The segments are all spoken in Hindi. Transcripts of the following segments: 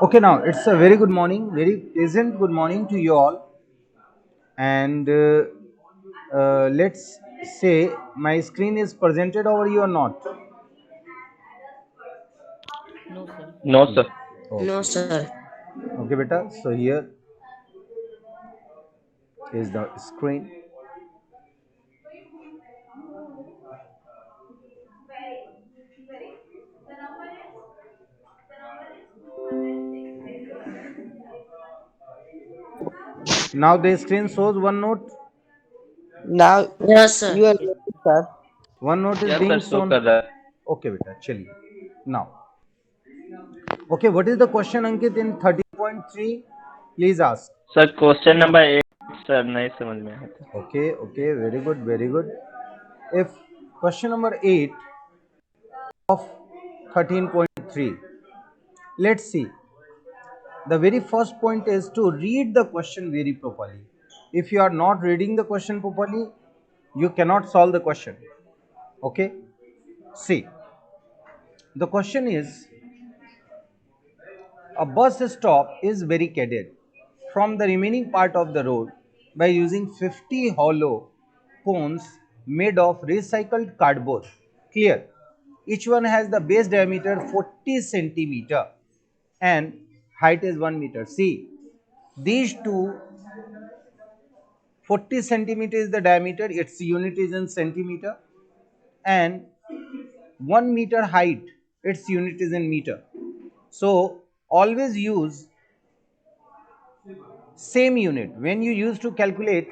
Okay, now it's a very good morning, very pleasant good morning to you all. And let's say my screen is presented over you or not. No, sir. No, sir. No, Okay, sir. okay, beta. So here is the screen. Now the screen shows one note. Now Yes, sir. you are Yes. ready, sir. One note is Yes, sir. being show shown. कर रहा है. Okay, beta. चलिए. Now, okay. What is the question, Ankit, in 30.3? Please ask. Sir question number 8 sir नहीं समझ में आता. Okay, okay. Very good, very good. If question number 8 of 13.3, let's see. The very first point is to read the question very properly. If you are not reading the question properly, you cannot solve the question. Okay? See, the question is, a bus stop is barricaded from the remaining part of the road by using 50 hollow cones made of recycled cardboard. Clear? Each one has the base diameter 40 centimeter and height is 1 meter. See, these two 40 centimeter is the diameter, its unit is in centimeter, and 1 meter height, its unit is in meter. So always use same unit. When you use to calculate,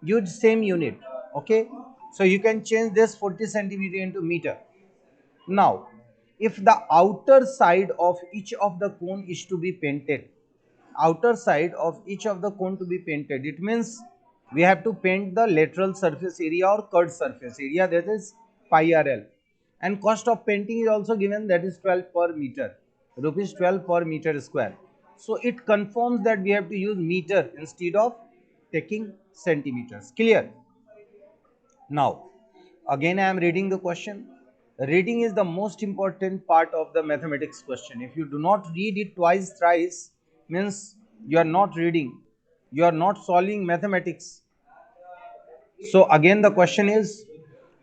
use same unit. Okay, so you can change this 40 centimeter into meter. Now, if the outer side of each of the cone is to be painted, outer side of each of the cone to be painted, it means we have to paint the lateral surface area or curved surface area, that is pi rl, and cost of painting is also given, that is 12 per meter, rupees 12 per meter square. So it confirms that we have to use meter instead of taking centimeters. Clear? Now again I am reading the question. Reading is the most important part of the mathematics question. If you do not read it twice thrice, means you are not reading, you are not solving mathematics. So again the question is,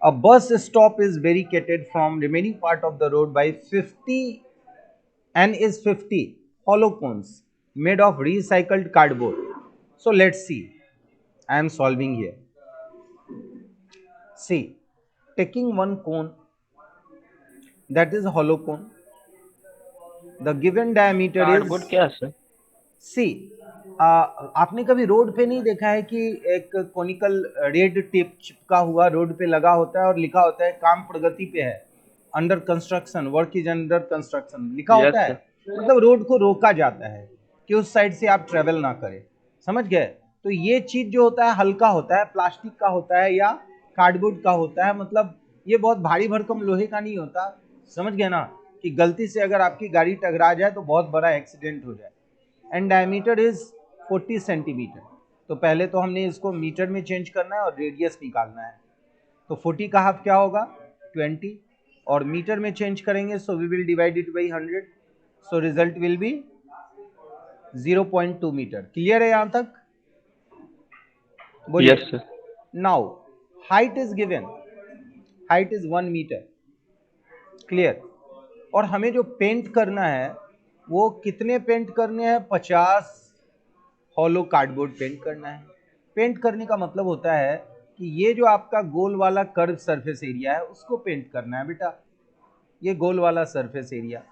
a bus stop is barricaded from remaining part of the road by 50 and is 50 hollow cones made of recycled cardboard. So let's see, I am solving here. See, taking one cone, that is hollow cone, the given diameter cardboard is, क्या है सर? सी, आपने कभी रोड पे नहीं देखा है कि एक कोनिकल रेड टेप चिपका हुआ रोड पे लगा होता है और लिखा होता है काम प्रगति पे है, under construction, work is under construction लिखा यस होता है. सर. मतलब रोड को रोका जाता है कि उस साइड से आप ट्रेवल ना करें. समझ गए? तो ये चीज जो होता है हल्का होता है, प्लास्टिक का होता है या कार्डबोर्ड का होता है. मतलब ये बहुत भारी भरकम लोहे का नहीं होता. समझ गए ना, कि गलती से अगर आपकी गाड़ी टकरा जाए तो बहुत बड़ा एक्सीडेंट हो जाए. And diameter is 40 centimetre. तो पहले तो हमने इसको मीटर में चेंज करना है और रेडियस निकालना है. तो 40 का हाफ क्या होगा? 20. और मीटर में चेंज करेंगे, so we will divide it by 100. So result will be 0.2 meter. Clear है यहां तक? बोलिए. Yes sir. Now height is given, height is 1 meter. Clear? और हमें जो पेंट करना है वो कितने पेंट करने हैं? 50 हॉलो कार्डबोर्ड पेंट करना है. पेंट करने का मतलब होता है कि ये जो आपका गोल वाला कर्व सरफेस एरिया है उसको पेंट करना है बेटा, ये गोल वाला सरफेस एरिया.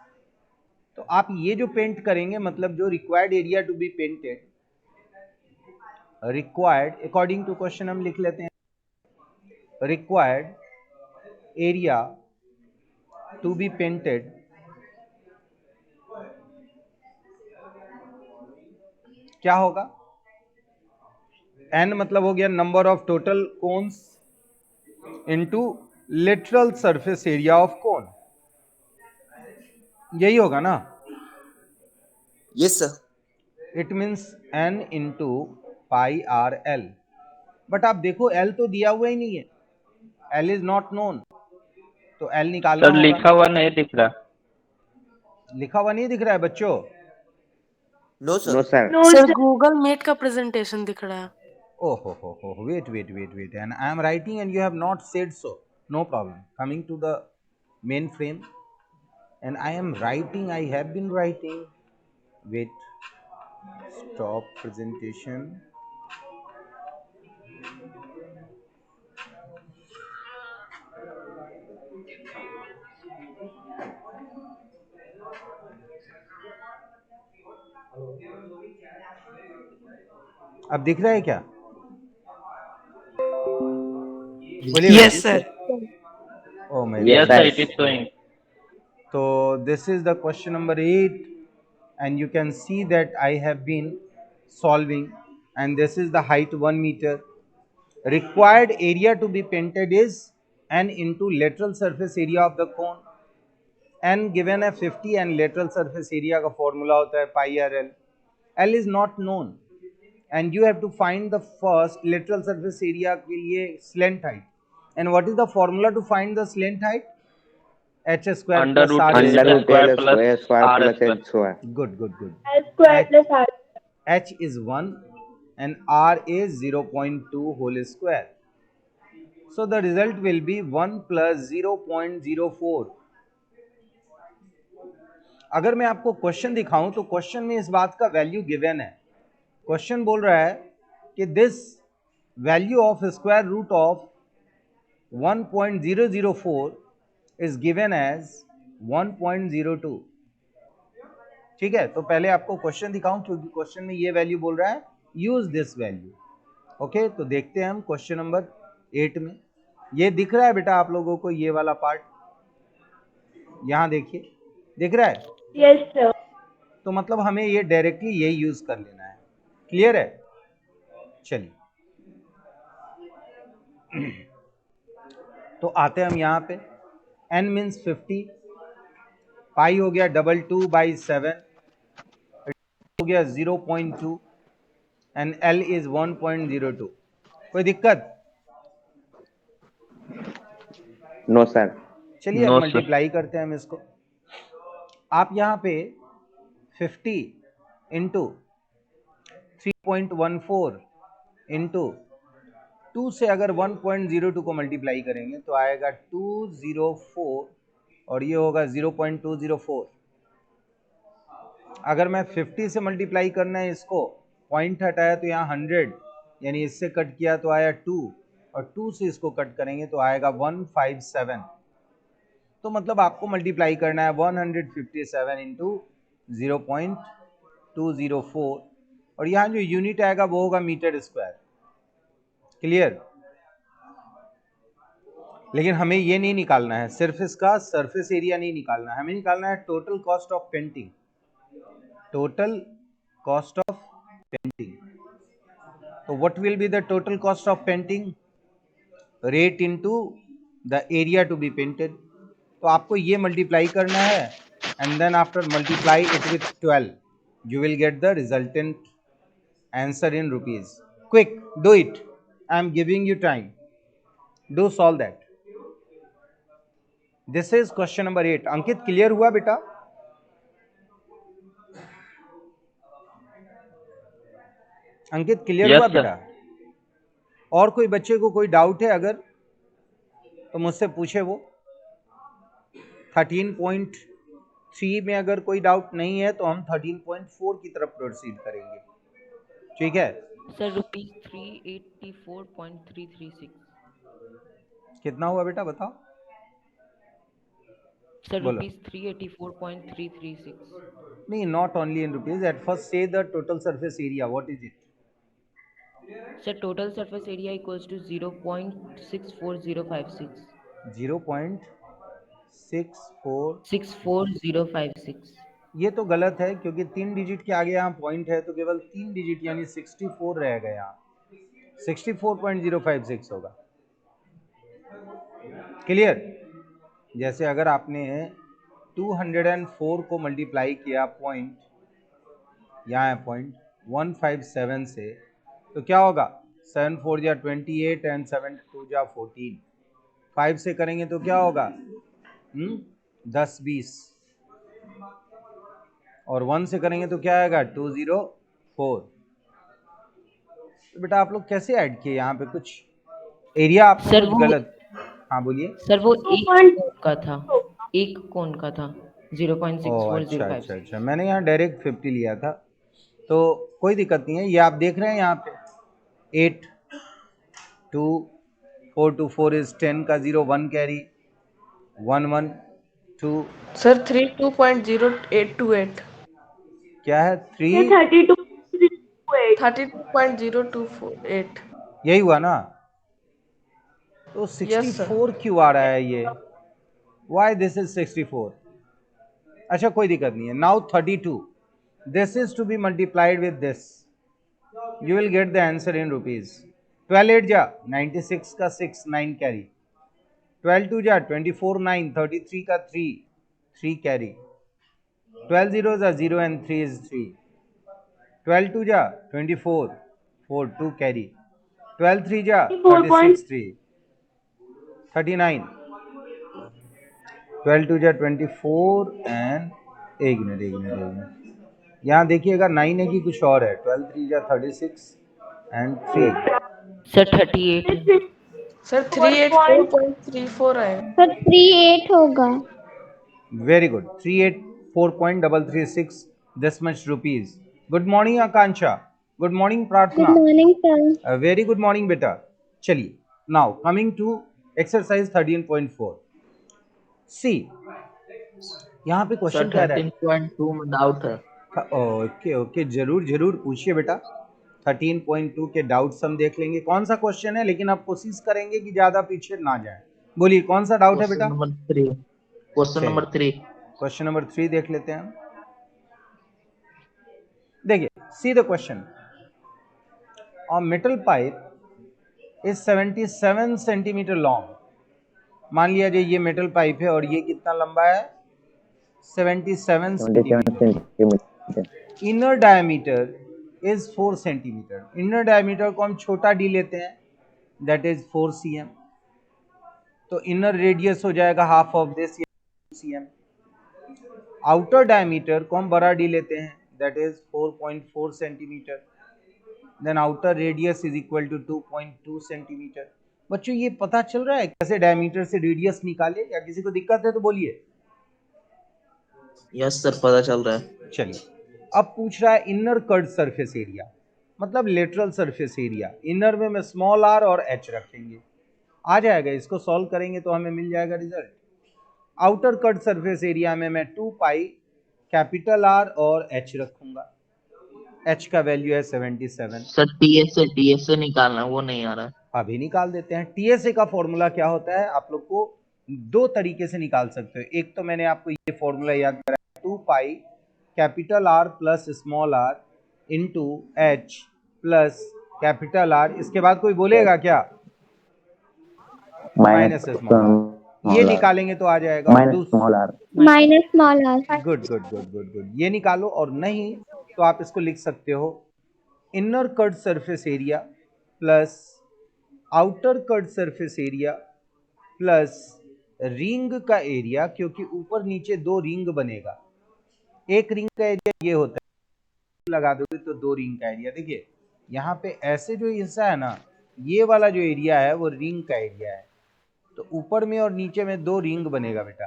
तो आप ये जो पेंट करेंगे, मतलब जो required area to be painted, required according to question हम लिख लेते हैं, required area to be painted क्या होगा? n मतलब हो गया number of total cones into lateral surface area of cone. यही होगा ना? Yes, sir. It means n into pi R L. But आप देखो l तो दिया हुआ ही नहीं है, l इज नॉट नोन, तो l निकालना सर होगा. लिखा हुआ नहीं दिख रहा. लिखा हुआ नहीं दिख रहा है बच्चों? No, sir. No sir. Sir Google Meet का प्रेजेंटेशन दिख रहा है। Oh, wait, and I am writing and you have not said so. No problem. Coming to the mainframe, and I am writing, I have been writing. Wait, stop presentation. अब दिख रहा है क्या? बोलिएगा। Yes sir. Oh my Yes, God. sir, it is showing. So this is the question number 8, and you can see that I have been solving, and this is the height 1 meter. Required area to be painted is n into lateral surface area of the cone. n given है 50 and lateral surface area का formula होता है pi r l. L is not known and you have to find the first lateral surface area के लिए slant height. And what is the formula to find the slant height? h square Under plus root r L under square. Root L square square R plus square. H square. Good. L square plus R. H is 1 and R is 0.2 whole square. So the result will be 1 plus 0.04. अगर मैं आपको क्वेश्चन दिखाऊं तो क्वेश्चन में इस बात का वैल्यू गिवन है। क्वेश्चन बोल रहा है कि this value of square root of 1.004 is given as 1.02। ठीक है, तो पहले आपको क्वेश्चन दिखाऊं क्योंकि क्वेश्चन में ये वैल्यू बोल रहा है यूज दिस वैल्यू। ओके, तो देखते हैं हम क्वेश्चन नंबर 8 में। ये दिख रहा है बेटा आप लोगों को, ये वाला पार्ट यहां देखिए, दिख रहा है? Yes, sir. तो मतलब हमें ये डायरेक्टली यही यूज कर लेना है। क्लियर है? चलिए तो आते हैं हम यहाँ पे। n मीन्स 50, पाई हो गया 2/7, हो गया 0.2 एंड l इज 1.02। कोई दिक्कत? No sir. चलिए अब No, sir. मल्टीप्लाई करते हैं हम इसको। आप यहाँ पे 50 इंटू 3.14 इंटू 2 से अगर 1.02 को मल्टीप्लाई करेंगे तो आएगा 204 और ये होगा 0.204। अगर मैं 50 से मल्टीप्लाई करना है इसको, पॉइंट हटाया तो यहाँ 100 यानी इससे कट किया तो आया 2 और 2 से इसको कट करेंगे तो आएगा 157। तो मतलब आपको मल्टीप्लाई करना है 157 इंटू 0.204 और यहाँ जो यूनिट आएगा वो होगा मीटर स्क्वायर। क्लियर? लेकिन हमें ये नहीं निकालना है, सिर्फ इसका सरफेस एरिया नहीं निकालना है, हमें निकालना है total cost of painting. Total cost of painting, तो what will be the total cost of painting? Rate into the area to be painted. तो आपको ये मल्टीप्लाई करना है and then after multiply it with 12 you will get the resultant answer in rupees. Quick, do it. I am giving you time. Do solve that. This is question number 8. Ankit clear हुआ बेटा? अंकित क्लियर Yes, हुआ sir. बेटा? और कोई बच्चे को कोई डाउट है अगर तो मुझसे पूछे वो। 13.3 में अगर कोई डाउट नहीं है तो हम 13.4 की तरफ प्रोसीड करेंगे। ठीक है? सर ₹384.336। कितना हुआ बेटा बताओ? सर बोलो। ₹384.336। नहीं, not only in rupees. At first say the total surface area. What is it? Sir total surface area equals to 0.64056। 0.64। 64056। ये तो गलत है क्योंकि 3 डिजिट के आगे यहाँ पॉइंट है तो केवल 3 डिजिट यानी 64 रहेगा। यहाँ 64.056 होगा। क्लियर? जैसे अगर आपने 204 को मल्टीप्लाई किया पॉइंट, यहाँ है पॉइंट 157 से, तो क्या होगा? 7 4 जा 28 एंड 7 2 जा 14। 5 से करेंगे तो क्या होगा? 10 20। और 1 से करेंगे तो क्या आएगा 204। तो बेटा आप लोग कैसे ऐड किए यहाँ पे? कुछ एरिया आपने सर कुछ वो गलत। हाँ बोलिए। सर वो एक कोण का था, एक कोण का था ओ अच्छा 0.6405। अच्छा अच्छा, मैंने यहाँ डायरेक्ट 50 लिया था, तो कोई दिक्कत नहीं है। ये आप देख रहे हैं यहाँ पे 8 2 4 2 4 इज 10 का 0 1 कैरी 1 1 2 सर 32.0828 क्या है 3 32.08 32.0248। यही हुआ ना? तो यस सर। 64 क्यों आ रहा है ये? Why this is 64? अच्छा कोई दिक्कत नहीं है। Now 32 this is to be multiplied with this, you will get the answer in rupees. 12 8 जा 96 का 6 9 कैरी, 12 2 जा 24 9 33 का 3 3 कैरी, 12 0 जा 0 and 3 is 3, 12 2 जा 24 4 2 कैरी, 12 3 जा 36 3 39, 12 2 जा 24 and एक मिनट यहाँ देखिएगा 9 है कि कुछ और है? 12 3 जा 36 and 3 सर 38 सर 384.34 है। सर 38 होगा। Very good. 384.336. This much rupees. Good morning, Akansha. Good morning, good Pratna. Morning sir. Very good morning, beta. चलिए. Now coming to exercise 13.4. See, यहाँ पे क्वेश्चन क्या है? 13.2 में डाउट है। ओके ओके, जरूर जरूर पूछिए बेटा। 13.2 के डाउट्स हम देख लेंगे। कौन सा क्वेश्चन है, लेकिन आप कोशिश करेंगे कि ज्यादा पीछे ना जाए। बोलिए कौन सा डाउट है बेटा? Question number 3। क्वेश्चन नंबर 3 देख लेते हैं। देखिए, see the question. A metal pipe is 77 centimetre long. मान लिया जाए ये मेटल पाइप है और ये कितना लंबा है? 77 centimeter. Centimeter. Inner diameter is 4 centimeter. Inner diameter को हम छोटा डी लेते हैं, दैट इज 4 cm। तो इनर रेडियस हो जाएगा half of this cm। Outer diameter को हम बड़ा डी लेते हैं, that is 4.4 centimeter. Then outer radius is equal to 2.2 centimeter. बच्चों ये पता चल रहा है कैसे डायमीटर से रेडियस निकाले, या किसी को दिक्कत है तो बोलिए। यस सर, पता चल रहा है। चलिए, अब पूछ रहा है इनर कर्ड सरफेस एरिया, मतलब लेटरल सरफेस एरिया। इनर में स्मॉल आर और एच रखेंगे, आ जाएगा। इसको सॉल्व करेंगे तो हमें मिल जाएगा result. Outer curved surface area में मैं 2 पाई कैपिटल आर और एच रखूंगा। एच का वैल्यू है 77। सर टीएसए निकालना, वो नहीं आ रहा है। अभी निकाल देते हैं। टीएसए का फॉर्मूला क्या होता है, आप लोग को दो तरीके से निकाल सकते हो। एक तो मैंने आपको ये फॉर्मूला याद कराया, 2 pi capital R plus small R into H plus capital R. इसके बाद कोई बोलेगा क्या? Minus small R. ये निकालेंगे तो आ जाएगा। Minus small R. Minus small R. Good good good good good, ये निकालो। और नहीं तो आप इसको लिख सकते हो inner curved surface area plus outer curved surface area plus ring का एरिया, क्योंकि ऊपर नीचे दो रिंग बनेगा। एक रिंग का एरिया ये होता है, लगा दोगे तो दो रिंग का एरिया। देखिए यहाँ पे ऐसे जो हिस्सा है ना, ये वाला जो एरिया है वो रिंग का एरिया है। तो ऊपर में और नीचे में दो रिंग बनेगा बेटा,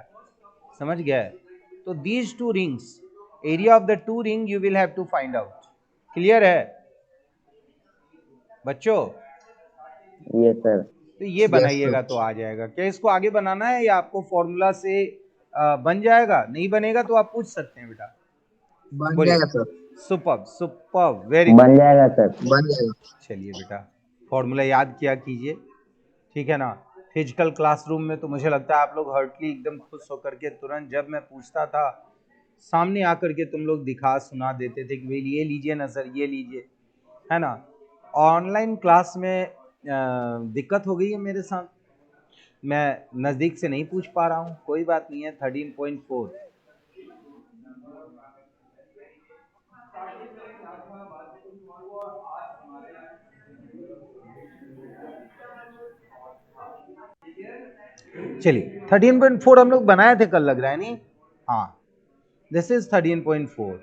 समझ गया है? तो these two rings, area of the two ring you will have to find out. Clear है बच्चों? Yes sir. तो ये बनाइएगा तो आ जाएगा। क्या इसको आगे बनाना है या आपको फॉर्मूला से बन जाएगा? नहीं बनेगा तो आप पूछ सकते हैं बेटा। बन जाएगा सर। सुपर सुपर, वेरी बन जाएगा सर। बन जाएगा। चलिए बेटा, फॉर्मूला याद किया कीजिए, ठीक है ना? फिजिकल क्लासरूम में तो मुझे लगता है आप लोग हर्टली एकदम खुश होकर के तुरंत जब मैं पूछता था सामने आकर के तुम लोग दिखा सुना देते थे कि भाई ये लीजिए ना सर, ये लीजिए, है ना? ऑनलाइन क्लास में दिक्कत हो गई है मेरे साथ, मैं नज़दीक से नहीं पूछ पा रहा हूँ। कोई बात नहीं है। 13.4 चलिए 13.4 हम लोग बनाए थे कल, लग रहा है नहीं? हाँ, दिस इज 13.4।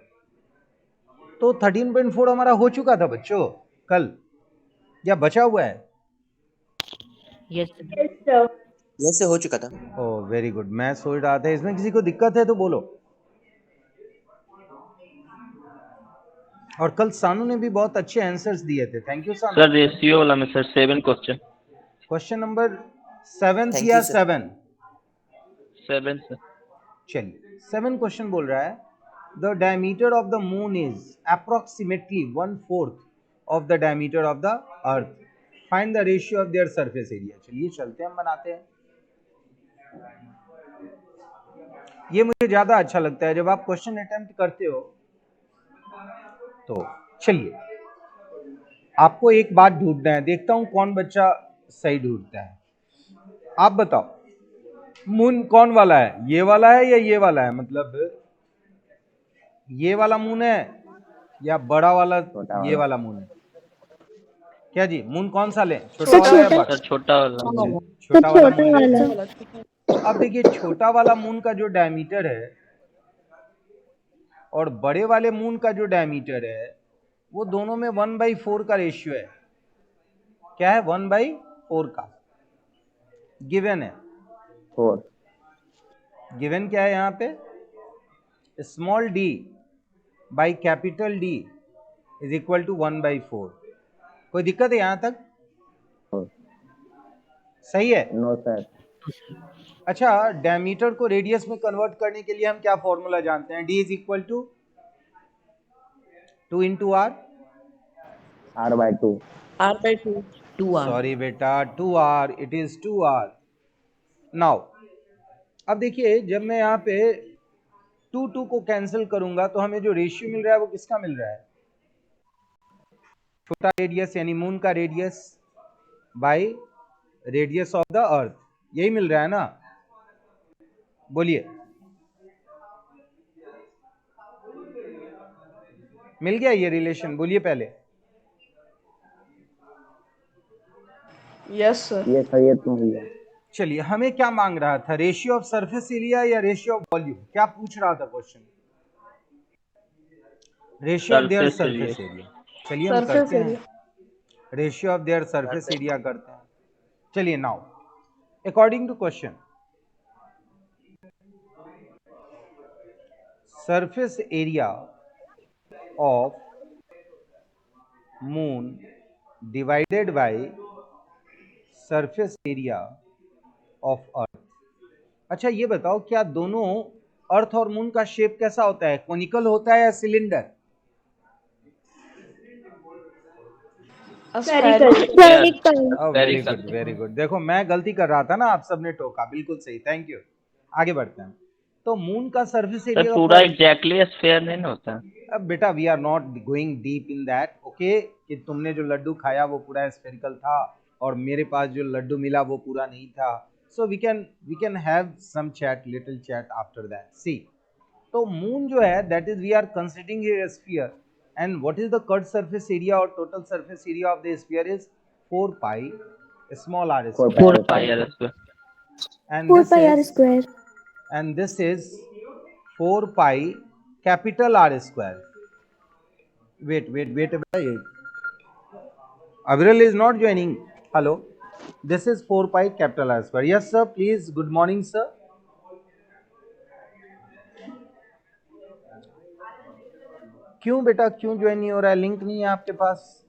तो 13.4 हमारा हो चुका था बच्चों कल, या बचा हुआ है? यस यस से हो चुका था। ओह वेरी गुड, मैं सोच रहा था इसमें किसी को दिक्कत है तो बोलो। और कल सानू ने भी बहुत अच्छे आंसर्स दिए थे, थैंक यू सानू। सर रेशियो वाला में sir 7 question. Question number 7 Thank या you, sir. 7? 7 सर। चलिए 7 क्वेश्चन बोल रहा है the diameter of the moon is approximately 1/4 of the diameter of the earth, find the ratio of their surface area. चलिए चलते हैं, हम बनाते हैं। ये मुझे ज्यादा अच्छा लगता है जब आप क्वेश्चन अटेम्प्ट करते हो। तो चलिए आपको एक बात ढूंढना है, देखता हूं कौन बच्चा सही ढूंढता है। आप बताओ मून कौन वाला है, ये वाला है या ये वाला है? मतलब ये वाला मून है या बड़ा वाला ये वाला मून है? क्या जी, मून कौन सा लें, छोटा वाला या बड़ा? सर छोटा वाला। छोटा वाला मून वाला। लें। अब देखिए छोटा वाला मून का जो डायमीटर है और बड़े वाले मून का जो डायमीटर है वो दोनों में 1/4 का रेशियो है। क्या है? 1/4 का गिवन है। 4 गिवन क्या है यहाँ पे? Small d by capital D is equal to 1/4। कोई दिक्कत है यहाँ तक? सही है? No sir. अच्छा, डायमीटर को रेडियस में कन्वर्ट करने के लिए हम क्या फॉर्मूला जानते हैं? d is equal to 2 into r। R/2 R/2 2R। Sorry बेटा, 2r, it is 2r। Now अब देखिए जब मैं यहाँ पे 2 को कैंसिल करूंगा तो हमें जो रेशियो मिल रहा है वो किसका मिल रहा है? छोटा रेडियस यानी मून का radius by radius of the earth, यही मिल रहा है ना? बोलिए, मिल गया ये रिलेशन? बोलिए पहले। Yes sir. ये सर, ये तो भैया चलिए हमें क्या मांग रहा था, रेशियो ऑफ सरफेस एरिया या रेशियो ऑफ वॉल्यूम? क्या पूछ रहा था question? Ratio of their surface area. चलिए हम सरफेस करते हैं, area. Ratio of their surface area करते हैं। चलिए now according to question, surface area of moon divided by surface area of earth. अच्छा ये बताओ क्या दोनों अर्थ और मून का शेप कैसा होता है? कोनिकल होता है या cylinder? Spherical. Very good very good. देखो मैं गलती कर रहा था ना, आप सबने टोका, बिल्कुल सही, थैंक यू। आगे बढ़ते हैं। तो मून का सरफेस सर एरिया पूरा एग्जैक्टली स्फेयर नहीं ना होता। अब बेटा we are not going deep in that, okay? कि तुमने जो लड्डू खाया वो पूरा स्फेरिकल था और मेरे पास जो लड्डू मिला वो पूरा नहीं था। So we can have some chat, little chat after that. See, तो मून जो है that is we are considering a sphere, and what is the curve surface area और total surface area of the sphere is 4 pi small r square. 4 pi R square. and 4 this pi r is square. and this is 4 pi capital R square. Wait, Avril is not joining. Hello, this is 4 pi capital R square. Yes sir, please, good morning sir. क्यों बेटा, क्यों ज्वाइन नहीं हो रहा है? लिंक नहीं है आपके पास?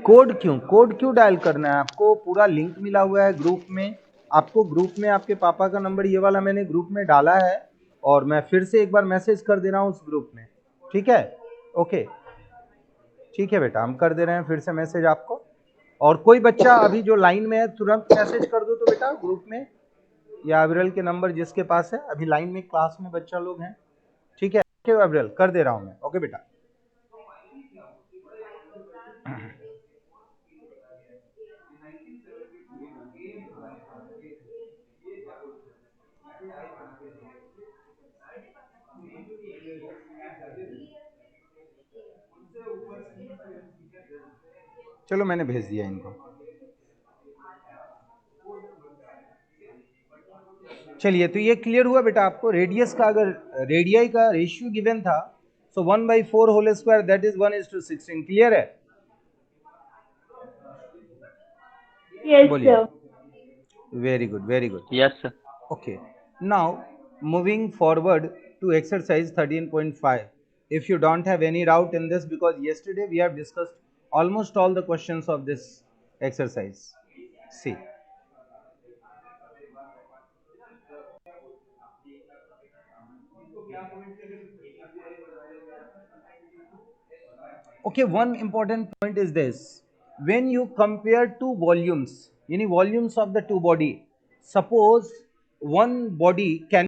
कोड क्यों डायल करना है आपको? पूरा लिंक मिला हुआ है ग्रुप में आपको। ग्रुप में आपके पापा का नंबर ये वाला मैंने ग्रुप में डाला है और मैं फिर से एक बार मैसेज कर दे रहा हूँ उस ग्रुप में, ठीक है? ओके ठीक है बेटा, हम कर दे रहे हैं फिर से मैसेज आपको। और कोई बच्चा अभी जो लाइन में है तुरंत मैसेज कर दो तो बेटा ग्रुप में, या अविरल के नंबर जिसके पास है। अभी लाइन में क्लास में बच्चा लोग हैं, ठीक है? ओके अविरल, कर दे रहा हूँ मैं। ओके बेटा। चलो मैंने भेज दिया इनको। चलिए, तो ये क्लियर हुआ बेटा आपको। रेडियस का अगर रेडियाई का रेशियो गिवन था, so 1/4 whole square that is 1:16। Clear है? बोलिए। Very good, very good. Yes sir. Okay, now moving forward to exercise 13.5. If you don't have any doubt in this, because yesterday we have discussed almost all the questions of this exercise. See. Okay, one important point is this. When you compare two volumes, volumes of the two body, suppose one body can